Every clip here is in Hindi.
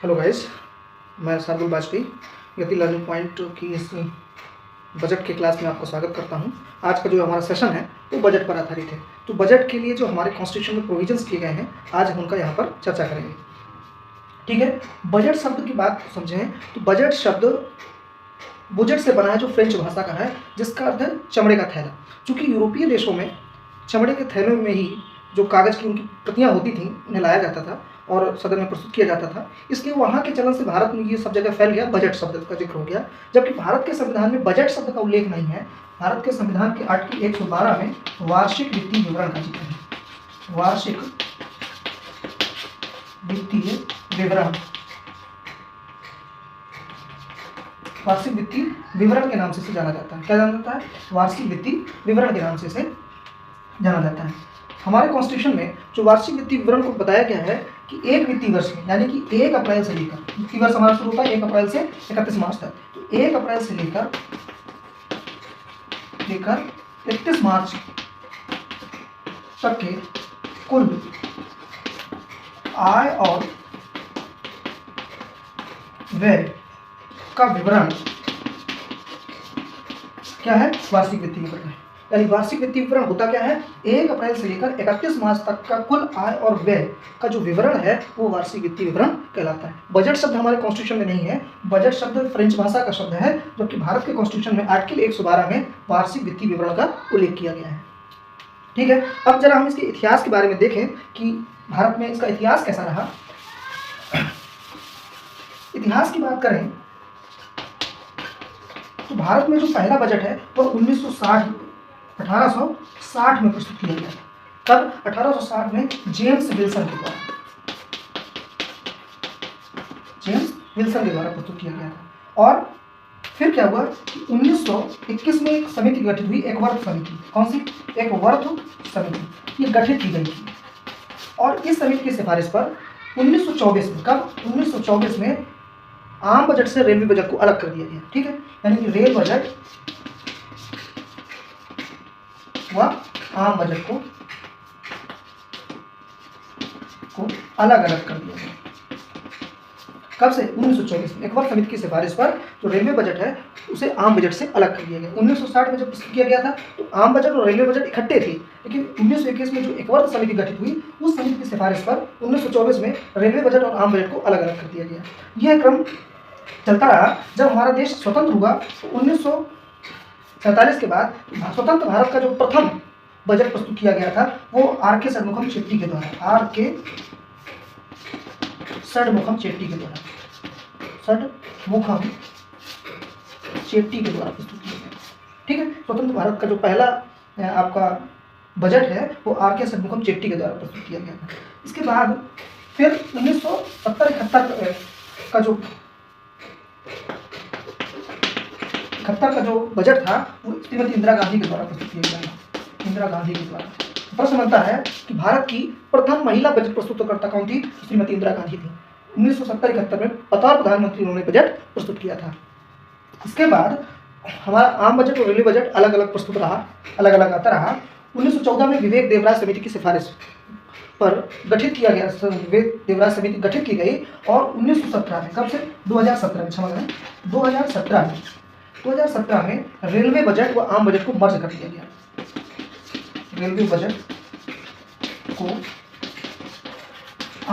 हेलो गाइस, मैं शार्दुल बाजपेयी गति लर्निंग पॉइंट की इस बजट के क्लास में आपको स्वागत करता हूं। आज का जो हमारा सेशन है वो बजट पर आधारित है। तो बजट के लिए जो हमारे कॉन्स्टिट्यूशन में प्रोविजंस किए गए हैं, आज हम उनका यहाँ पर चर्चा करेंगे। ठीक है, बजट शब्द की बात समझें तो बजट शब्द बुजेट से बना है, जो फ्रेंच भाषा का है, जिसका अर्थ है चमड़े का थैला। चूँकि यूरोपीय देशों में चमड़े के थैलों में ही जो कागज़ की उनकी प्रतियाँ होती थीं, उन्हें लाया जाता था और सदन में प्रस्तुत किया जाता था। इसलिए वहाँ के चलन से भारत में ये सब जगह फैल गया, बजट शब्द का जिक्र हो गया। जबकि भारत के संविधान में बजट शब्द का उल्लेख नहीं है। भारत के संविधान के आर्टिकल 112 में वार्षिक वित्तीय विवरण का जिक्र है। वार्षिक वित्तीय विवरण, वार्षिक वित्तीय विवरण के नाम से जाना जाता है। क्या जाना जाता है? वार्षिक वित्तीय विवरण के नाम से इसे जाना जाता है। हमारे कॉन्स्टिट्यूशन में जो वार्षिक वित्तीय विवरण को बताया गया है कि एक वित्तीय वर्ष में, यानी कि 1 अप्रैल से लेकर, वित्तीय वर्ष हमारा शुरू होता है 1 अप्रैल से 31 मार्च तक, तो 1 अप्रैल से लेकर 31 मार्च तक के कुल आय और व्यय का विवरण क्या है? वार्षिक वित्तीय विवरण है। यानी वार्षिक वित्तीय विवरण होता क्या है? 1 अप्रैल से लेकर 31 मार्च तक का कुल आय और व्यय का जो विवरण है वो वार्षिक वित्तीय विवरण कहलाता है। बजट शब्द हमारे कॉन्स्टिट्यूशन में नहीं है। बजट शब्द फ्रेंच भाषा का शब्द है, जबकि भारत के कॉन्स्टिट्यूशन में आर्टिकल 112 में वार्षिक वित्तीय विवरण का उल्लेख किया गया है। ठीक है, अब जरा हम इसके इतिहास के बारे में देखें कि भारत में इसका इतिहास कैसा रहा। इतिहास की बात करें तो भारत में जो पहला बजट है वह 1860 में प्रस्तुत किया गया। तब 1860 में जेम्स विल्सन के द्वारा प्रस्तुत किया गया था। और फिर क्या हुआ कि 1921 में एक समिति गठित हुई, एकवर्थ समिति। कौन सी? एकवर्थ समिति। ये गठित की गई थी और इस समिति की सिफारिश पर 1924 में, कब? 1924 में आम बजट से रेलवे बजट को अलग कर दिया गया। ठीक है, यानी कि रेल बजट व आम बजट को अलग अलग कर दिया गया। कब से? 1924 में एकवर्थ समिति की सिफारिश पर जो रेलवे बजट है उसे आम बजट से अलग कर दिया गया। 1960 में जब प्रस्तुत किया गया था तो आम बजट और रेलवे बजट इकट्ठे थे, लेकिन 1921 में जो एकवर्थ समिति गठित हुई उस समिति की सिफारिश पर 1924 में रेलवे बजट और आम बजट को अलग अलग कर दिया गया। यह क्रम चलता रहा। जब हमारा देश स्वतंत्र हुआ तो 1947 के बाद स्वतंत्र भारत का जो प्रथम बजट प्रस्तुत किया गया था वो R.K. षणमुखम चेट्टी के द्वारा प्रस्तुत किया गया। ठीक है, स्वतंत्र भारत का जो पहला आपका बजट है वो R.K. षणमुखम चेट्टी के द्वारा प्रस्तुत किया गया था। इसके बाद फिर 1970-71 का जो बजट था वो श्रीमती इंदिरा गांधी के द्वारा प्रस्तुत किया गया था। इंदिरा गांधी के द्वारा। प्रश्न बनता है कि भारत की प्रथम महिला बजट प्रस्तुतकर्ता कौन थी? श्रीमती इंदिरा गांधी थी। 1970-71 में बतौर प्रधानमंत्री उन्होंने बजट प्रस्तुत किया था। इसके बाद हमारा आम बजट और रेलवे बजट अलग अलग प्रस्तुत रहा, अलग अलग आता रहा। 1914 में विवेक देवराज समिति की सिफारिश पर गठित किया गया, विवेक देवराज समिति गठित की गई और 1917 में, कब से? 2017 में, क्षमा करें, 2017 में रेलवे बजट व आम बजट को मर्ज कर दिया गया। रेलवे बजट को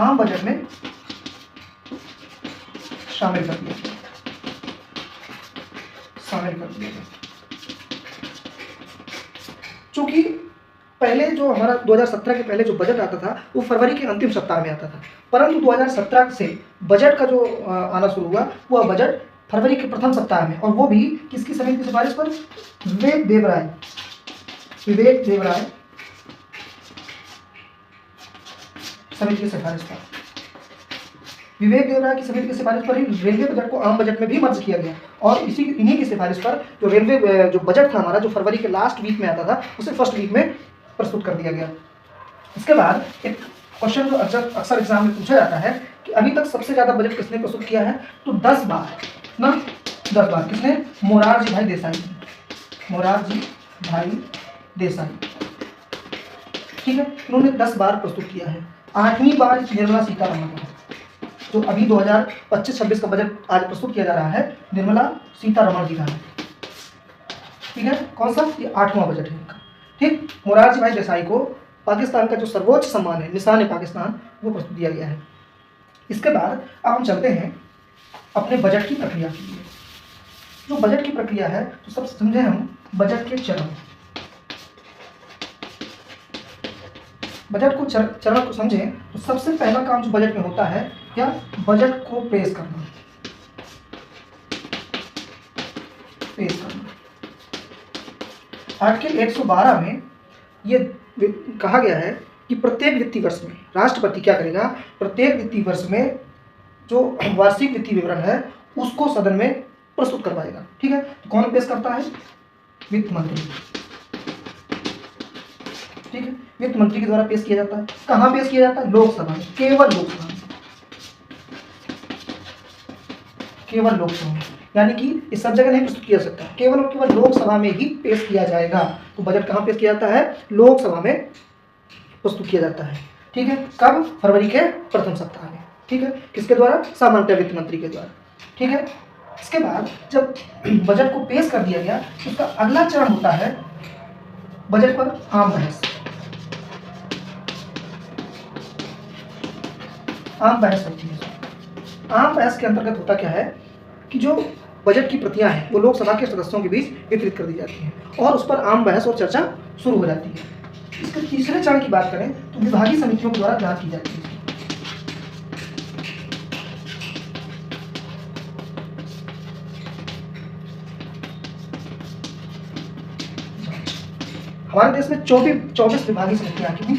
आम बजट में शामिल कर दिया गया। चूंकि पहले जो हमारा 2017 के पहले जो बजट आता था वो फरवरी के अंतिम सप्ताह में आता था, परंतु 2017 से बजट का जो आना शुरू हुआ वह बजट फरवरी के प्रथम सप्ताह में, और वो भी किसकी समिति की सिफारिश पर? विवेक देवराय समिति की सिफारिश पर। विवेक देवराय की समिति की सिफारिश पर ही रेलवे बजट को आम बजट में भी मर्ज किया गया और इन्हीं की सिफारिश पर जो रेलवे जो बजट था हमारा, जो फरवरी के लास्ट वीक में आता था, उसे फर्स्ट वीक में प्रस्तुत कर दिया गया। इसके बाद एक क्वेश्चन जो अक्सर एग्जाम में पूछा जाता है कि अभी तक सबसे ज़्यादा बजट किसने प्रस्तुत किया है? तो 10 बार ना, 10 बार। किसने? मोरारजी भाई देसाई। ठीक है, उन्होंने 10 बार प्रस्तुत किया है। 8वीं बार निर्मला सीतारमण का है। जो अभी 2025-26 का बजट आज प्रस्तुत किया जा रहा है, निर्मला सीतारमण जी का है। ठीक है, कौन सा? ये 8वां बजट है इनका। ठीक, मोरारजी भाई देसाई को पाकिस्तान का जो सर्वोच्च सम्मान है, निशान पाकिस्तान, वो प्रस्तुत किया गया है। इसके बाद अब हम चलते हैं अपने बजट की प्रक्रिया के लिए। जो बजट की प्रक्रिया है, तो सबसे समझे हम बजट के चरण। बजट को चरण को समझें तो सबसे पहला काम जो बजट में होता है, क्या? बजट को पेश करना। पेश करना। आर्टिकल 112 में ये कहा गया है कि प्रत्येक वित्तीय वर्ष में राष्ट्रपति क्या करेगा? प्रत्येक वित्तीय वर्ष में जो वार्षिक वित्तीय विवरण है उसको सदन में प्रस्तुत करवाएगा। ठीक है, तो कौन पेश करता है? वित्त मंत्री। ठीक है, वित्त मंत्री के द्वारा पेश किया जाता है। कहाँ पेश किया जाता है? लोकसभा में, केवल लोकसभा में, केवल लोकसभा में। यानी कि इस सब जगह नहीं प्रस्तुत किया जा सकता, केवल और केवल लोकसभा में ही पेश किया जाएगा। तो बजट कहाँ पेश किया जाता है? लोकसभा में प्रस्तुत किया जाता है। ठीक है, कब? फरवरी के प्रथम सप्ताह में। ठीक है, किसके द्वारा? सामान्य वित्त मंत्री के द्वारा। ठीक है, इसके बाद जब बजट को पेश कर दिया गया, उसका अगला चरण होता है बजट पर आम बहस। आम बहस होती है। आम बहस के अंतर्गत होता क्या है कि जो बजट की प्रतियां हैं वो लोकसभा के सदस्यों के बीच वितरित कर दी जाती हैं और उस पर आम बहस और चर्चा शुरू हो जाती है। इसके तीसरे चरण की बात करें तो विभागीय समितियों के द्वारा जांच की जाती है। हमारे देश में 24 विभागीय समितियां की,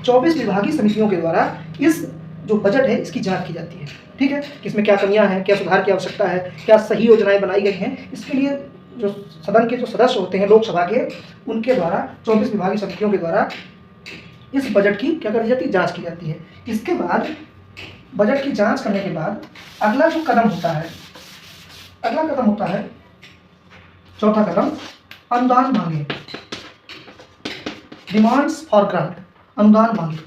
24 विभागीय समितियों के द्वारा इस जो बजट है इसकी जांच की जाती है। ठीक है, कि इसमें क्या कमियां हैं, क्या सुधार की आवश्यकता है, क्या सही योजनाएं बनाई गई हैं। इसके लिए जो सदन के जो सदस्य होते हैं लोकसभा के, उनके द्वारा 24 विभागीय समितियों के द्वारा इस बजट की क्या करी जाती है? जांच की जाती है। इसके बाद बजट की जांच करने के बाद अगला जो कदम होता है, अगला कदम होता है चौथा कदम, अनुदान मांगे। डिमांड्स फॉर ग्रांट, अनुदान मांगे।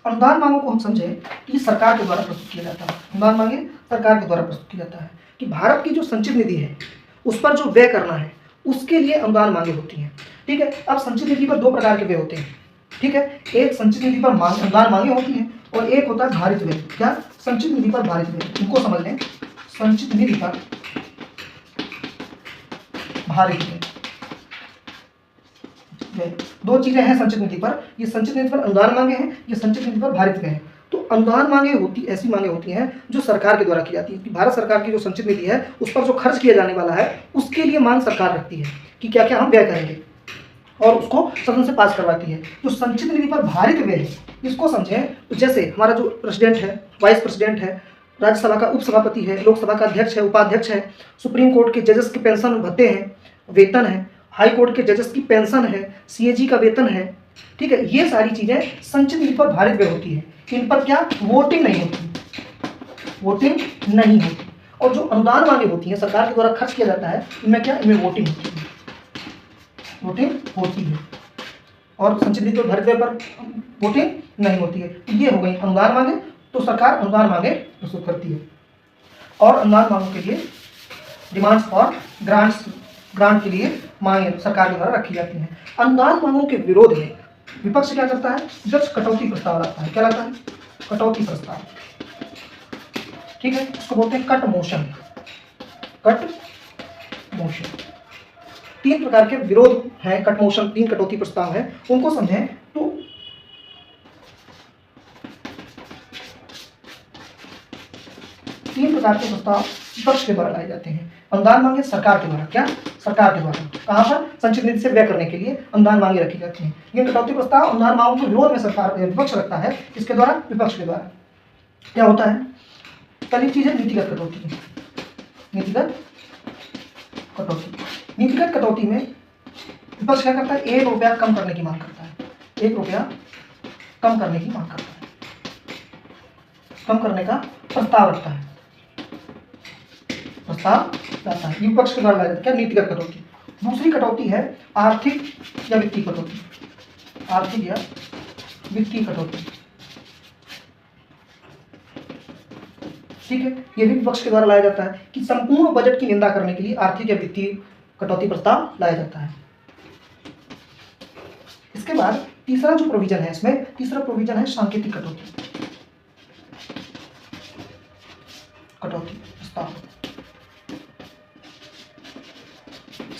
अनुदान मांगों को हम समझें कि सरकार के द्वारा प्रस्तुत किया जाता है। अनुदान मांगे सरकार के द्वारा प्रस्तुत किया जाता है कि भारत की जो संचित निधि है उस पर जो व्यय करना है उसके लिए अनुदान मांगे होती हैं। ठीक है, अब संचित निधि पर दो प्रकार के व्यय होते हैं। ठीक है, एक संचित निधि पर अनुदान मांगे होती हैं और एक होता है भारित व्यय। क्या? संचित निधि पर भारित व्यय। इनको समझ लें, संचित निधि पर भारित व्यय। दो चीजें हैं संचित निधि पर, ये संचित निधि पर अनुदान मांगे हैं, ये संचित निधि पर भारित व्यय है। तो अनुदान मांगे ऐसी मांगे होती हैं जो सरकार के द्वारा की जाती है कि भारत सरकार की जो संचित निधि है उस पर जो खर्च किया जाने वाला है उसके लिए मांग सरकार रखती है कि क्या क्या हम व्यय करेंगे और उसको सदन से पास करवाती है। जो संचित निधि पर भारित व्यय है इसको समझें तो जैसे हमारा जो प्रेसिडेंट है, वाइस प्रेसिडेंट है, राज्यसभा का उपसभापति है, लोकसभा का अध्यक्ष है, उपाध्यक्ष है, सुप्रीम कोर्ट के जजेस के पेंशन भत्ते हैं, वेतन है, हाई कोर्ट के जजेस की पेंशन है, सीएजी का वेतन है। ठीक है, ये सारी चीजें संचित निधि पर भारित व्यय होती है। इन पर क्या? वोटिंग नहीं होती, वोटिंग नहीं होती। और जो अनुदान मांगे होती हैं सरकार के द्वारा खर्च किया जाता है, इनमें क्या? इनमें वोटिंग होती है, वोटिंग होती है। और संचित निधि पर भारित व्यय पर वोटिंग नहीं होती है। ये हो गई अनुदान मांगे, तो सरकार अनुदान मांगे प्रस्तुत करती है। और अनुदान मांगों के लिए डिमांड्स फॉर ग्रांट के लिए मांगे सरकार के द्वारा रखी जाती हैं। अनुदान मांगों के विरोध में विपक्ष क्या करता है? विपक्ष कटौती प्रस्ताव लाता है। क्या लाता है? कटौती प्रस्ताव। ठीक है, इसको बोलते हैं कट मोशन। Cut motion. 3 प्रकार के विरोध हैं कट मोशन, 3 कटौती प्रस्ताव हैं, उनको समझें तो तीन प्रकार के प्रस्ताव विपक्ष के द्वारा लाए जाते हैं। अनुदान मांगे सरकार के द्वारा। क्या? सरकार के द्वारा। कहाँ पर? संचित निधि से व्यय करने के लिए अनुदान मांगे रखी जाती हैं। ये कटौती प्रस्ताव अनुदान मांगों के विरोध में सरकार विपक्ष रखता है, इसके द्वारा, विपक्ष के द्वारा। क्या होता है? पहली चीज है नीतिगत कटौती। नीतिगत कटौती। नीतिगत कटौती में विपक्ष क्या करता है? 1 रुपया कम करने की मांग करता है। 1 रुपया कम करने की मांग करता है, कम करने का प्रस्ताव रखता है, प्रस्ताव लाता है। विपक्ष के द्वारा लाया जाता है। क्या? नीतिगत कटौती। दूसरी कटौती है आर्थिक या वित्तीय कटौती। आर्थिक या वित्तीय कटौती। ठीक है, ये भी विपक्ष के द्वारा लाया जाता है कि संपूर्ण बजट की निंदा करने के लिए आर्थिक या वित्तीय कटौती प्रस्ताव लाया जाता है। इसके बाद तीसरा जो प्रोविजन है इसमें, तीसरा प्रोविजन है सांकेतिक कटौती प्रस्ताव।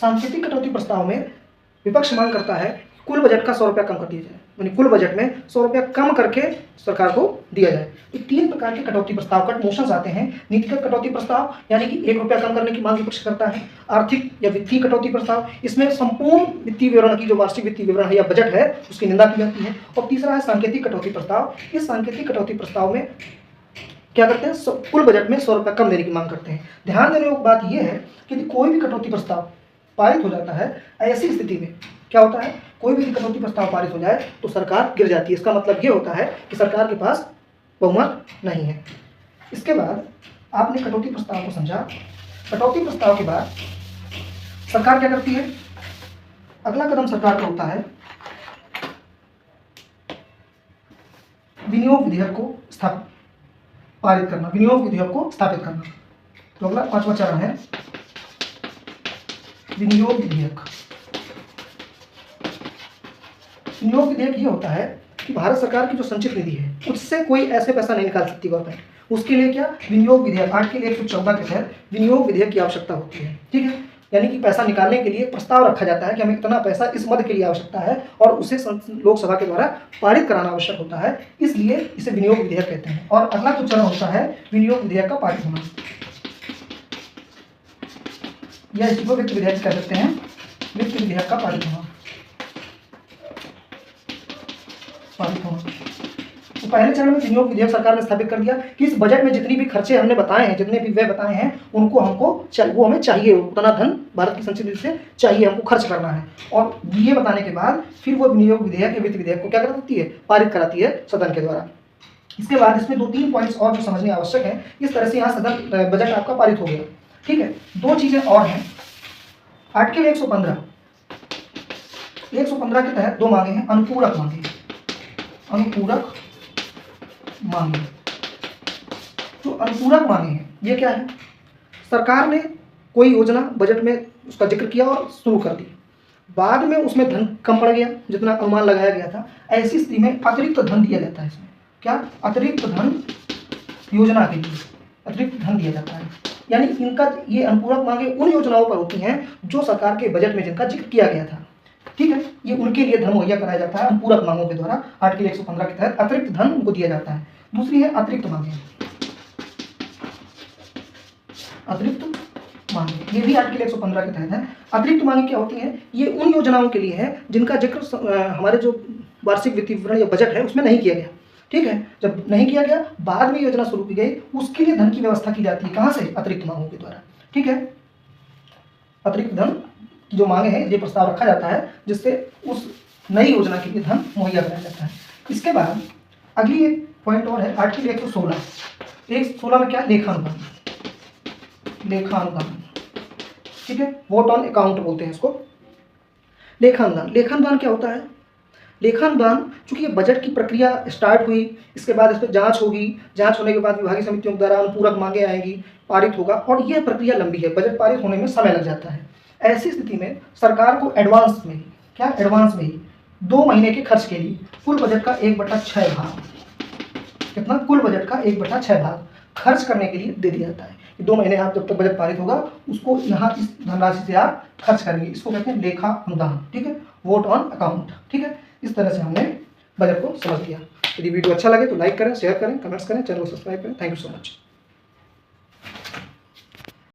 सांकेतिक कटौती प्रस्ताव में विपक्ष मांग करता है कुल बजट का 100 रुपया कम कर दिया जाए, यानी कुल बजट में 100 रुपया कम करके सरकार को दिया जाए। तो 3 प्रकार के कटौती प्रस्ताव कट मोशंस आते हैं। नीतिगत कटौती प्रस्ताव यानी कि 1 रुपया कम करने की मांग विपक्ष करता है। आर्थिक या वित्तीय कटौती प्रस्ताव, इसमें संपूर्ण वित्तीय विवरण की जो वार्षिक वित्तीय विवरण है या बजट है उसकी निंदा की जाती है। और तीसरा है सांकेतिक कटौती प्रस्ताव। इस सांकेतिक कटौती प्रस्ताव में क्या करते हैं, कुल बजट में 100 रुपया कम देने की मांग करते हैं। ध्यान देने योग्य बात यह है कि कोई भी कटौती प्रस्ताव पारित हो जाता है, ऐसी स्थिति में क्या होता है, कोई भी कटौती प्रस्ताव पारित हो जाए तो सरकार गिर जाती है। इसका मतलब ये होता है कि सरकार के पास बहुमत नहीं है। इसके बाद आपने कटौती प्रस्ताव को समझा। कटौती प्रस्ताव के बाद सरकार क्या करती है, अगला कदम सरकार का होता है विनियोग विधेयक को पारित करना, विनियोग विधेयक को स्थापित करना। तो अगला 5वां चरण है विनियोग विधेयक। विनियोग विधेयक ये होता है कि भारत सरकार की जो संचित निधि है उससे कोई ऐसे पैसा नहीं निकाल सकती गवर्नमेंट। उसके लिए क्या, विनियोग विधेयक आर्टिकल 114 के तहत विनियोग विधेयक की आवश्यकता होती है। ठीक है, यानी कि पैसा निकालने के लिए प्रस्ताव रखा जाता है कि हमें इतना पैसा इस मद के लिए आवश्यकता है और उसे लोकसभा के द्वारा पारित कराना आवश्यक होता है, इसलिए इसे विनियोग विधेयक कहते हैं। और अगला जो चरण होता है विनियोग विधेयक का पारित होना, या इसी को वित्त विधेयक कह सकते हैं, वित्त विधेयक का पारित होना। तो पहले चरण में विनियोग विधेयक सरकार ने स्थापित कर दिया कि इस बजट में जितनी भी खर्चे हमने बताए हैं, जितने भी व्यय बताए हैं, उनको वो हमें चाहिए, उतना धन भारत की संचित निधि से चाहिए, हमको खर्च करना है। और ये बताने के बाद फिर वो विनियोग विधेयक या वित्त विधेयक को क्या करती है, पारित कराती है सदन के द्वारा। इसके बाद इसमें 2-3 पॉइंट्स और जो समझने आवश्यक है। इस तरह से यहाँ सदन बजट आपका पारित हो गया। ठीक है, 2 चीजें और हैं। आर्टिकल 115 के तहत 2 मांगे हैं, अनुपूरक मांगे, अनुपूरक मांगे। जो अनुपूरक मांगे हैं ये क्या है, सरकार ने कोई योजना बजट में उसका जिक्र किया और शुरू कर दी, बाद में उसमें धन कम पड़ गया जितना अनुमान लगाया गया था, ऐसी स्थिति में अतिरिक्त धन दिया जाता है। इसमें क्या, अतिरिक्त धन योजना के लिए अतिरिक्त धन दिया जाता है। यानी इनका ये अनुपूरक मांगे उन योजनाओं पर होती हैं जो सरकार के बजट में जिनका जिक्र किया गया था। ठीक है, ये उनके लिए धन मुहैया कराया जाता है अनुपूरक मांगों के द्वारा। आर्टिकल 115 के तहत अतिरिक्त धन उनको दिया जाता है। दूसरी है अतिरिक्त मांगे, अतिरिक्त मांगे, ये भी आर्टिकल 115 के तहत है। अतिरिक्त मांगे क्या होती हैं, ये उन योजनाओं के लिए है जिनका जिक्र हमारे जो वार्षिक वित्तीय विवरण या बजट है उसमें नहीं किया गया। ठीक है, जब नहीं किया गया, बाद में योजना शुरू की गई, उसके लिए धन की व्यवस्था की जाती है। कहाँ से, अतिरिक्त मांगों के द्वारा। ठीक है, अतिरिक्त धन की जो मांगे हैं ये प्रस्ताव रखा जाता है जिससे उस नई योजना के लिए धन मुहैया कराया जाता है। इसके बाद अगली एक पॉइंट और है, आर्टिकल 116 में क्या, लेखानुदान, लेखानुदान। ठीक है, वोट ऑन अकाउंट बोलते हैं इसको। लेखानुदान, लेखानुदान क्या होता है, लेखानुदान चूंकि ये बजट की प्रक्रिया स्टार्ट हुई, इसके बाद इस पर जांच होगी, जांच होने के बाद विभागीय समितियों के द्वारा अनुपूरक मांगे आएंगी, पारित होगा, और यह प्रक्रिया लंबी है, बजट पारित होने में समय लग जाता है। ऐसी स्थिति में सरकार को एडवांस में ही, क्या, एडवांस में ही 2 महीने के खर्च के लिए कुल बजट का 1/6 भाग, कितना, कुल बजट का 1/6 भाग खर्च करने के लिए दे दिया जाता है। 2 महीने आप जब तक बजट पारित होगा उसको यहाँ इस धनराशि से आप खर्च करेंगे, इसको कहते हैं लेखा अनुदान। ठीक है, वोट ऑन अकाउंट। ठीक है, इस तरह से हमने बजट को समझ लिया। यदि वीडियो अच्छा लगे तो लाइक करें, शेयर करें, कमेंट्स करें, चैनल को सब्सक्राइब करें। Thank you so much.